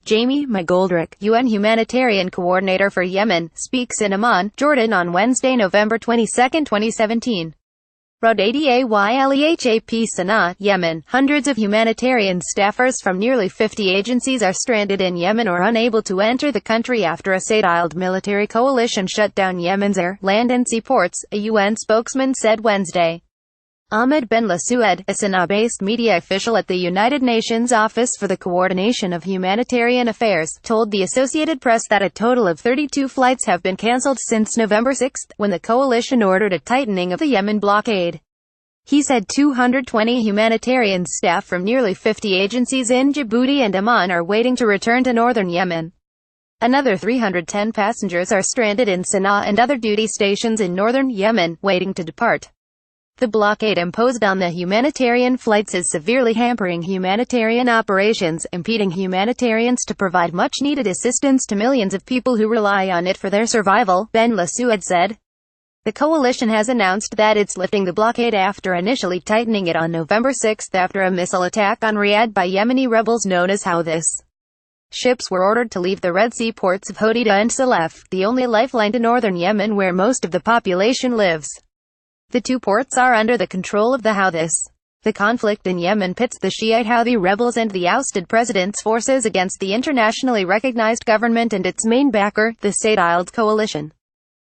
Jamie McGoldrick, UN Humanitarian Coordinator for Yemen, speaks in Amman, Jordan on Wednesday, November 22, 2017. RAAD ADAYLEHAP Sanaa, Yemen. Hundreds of humanitarian staffers from nearly 50 agencies are stranded in Yemen or unable to enter the country after a Saudiled military coalition shut down Yemen's air, land and seaports, a UN spokesman said Wednesday. Ahmed Ben Lassoued, a Sanaabased media official at the United Nations Office for the Coordination of Humanitarian Affairs, told the Associated Press that a total of 32 flights have been cancelled since November 6, when the coalition ordered a tightening of the Yemen blockade. He said 220 humanitarian staff from nearly 50 agencies in Djibouti and Amman are waiting to return to northern Yemen. Another 310 passengers are stranded in Sana'a and other duty stations in northern Yemen, waiting to depart. The blockade imposed on the humanitarian flights is severely hampering humanitarian operations, impeding humanitarians to provide much-needed assistance to millions of people who rely on it for their survival, Ben Lassoued said. The coalition has announced that it's lifting the blockade after initially tightening it on November 6 after a missile attack on Riyadh by Yemeni rebels known as Houthis. Ships were ordered to leave the Red Sea ports of Hodeida and Salef, the only lifeline to northern Yemen where most of the population lives. The two ports are under the control of the Houthis. The conflict in Yemen pits the Shiite Houthi rebels and the ousted president's forces against the internationally recognized government and its main backer, the Saudiled coalition.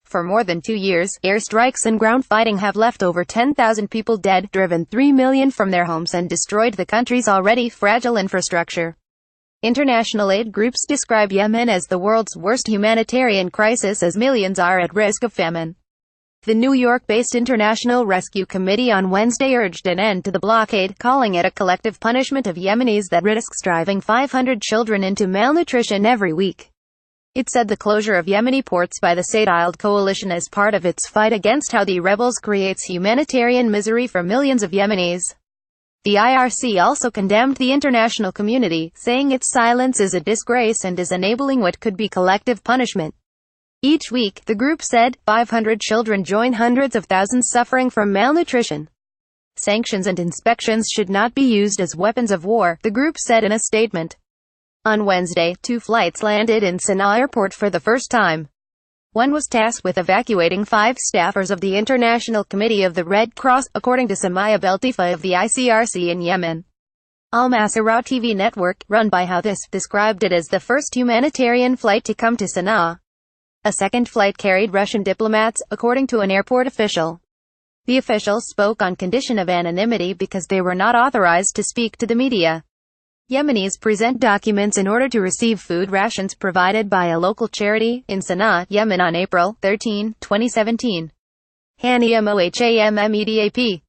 For more than 2 years, airstrikes and ground fighting have left over 10,000 people dead, driven 3 million from their homes and destroyed the country's already fragile infrastructure. International aid groups describe Yemen as the world's worst humanitarian crisis as millions are at risk of famine. The New York-based International Rescue Committee on Wednesday urged an end to the blockade, calling it a collective punishment of Yemenis that risks driving 500 children into malnutrition every week. It said the closure of Yemeni ports by the Saudiled coalition as part of its fight against Houthi rebels creates humanitarian misery for millions of Yemenis. The IRC also condemned the international community, saying its silence is a disgrace and is enabling what could be collective punishment. Each week, the group said, 500 children join hundreds of thousands suffering from malnutrition. Sanctions and inspections should not be used as weapons of war, the group said in a statement. On Wednesday, 2 flights landed in Sana'a airport for the first time. One was tasked with evacuating 5 staffers of the International Committee of the Red Cross, according to Samaya Beltifa of the ICRC in Yemen. Al Masirah TV network, run by Houthis, described it as the first humanitarian flight to come to Sana'a. A second flight carried Russian diplomats, according to an airport official. The official spoke on condition of anonymity because they were not authorized to speak to the media. Yemenis present documents in order to receive food rations provided by a local charity in Sana'a, Yemen on April 13, 2017. Hania Mohammedap.